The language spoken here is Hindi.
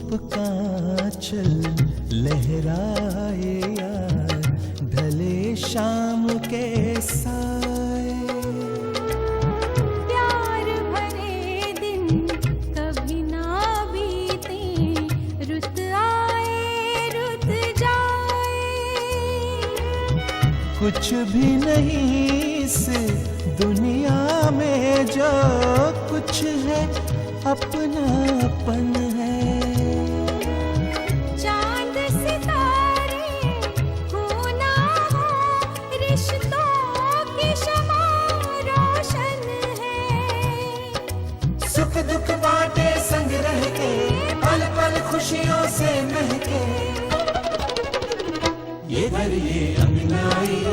धूप का चल लहराए यार, ढले शाम के साए। प्यार भरे दिन कभी ना बीते, रुत आए रुत जाए। कुछ भी नहीं इस दुनिया में, जो कुछ है अपनापन है। चांद सितारे हो ना हो, रिश्तों की शमा रोशन है। सुख दुख बांटे संग रह के, पल पल खुशियों से महके। ये घर ये अंगनाई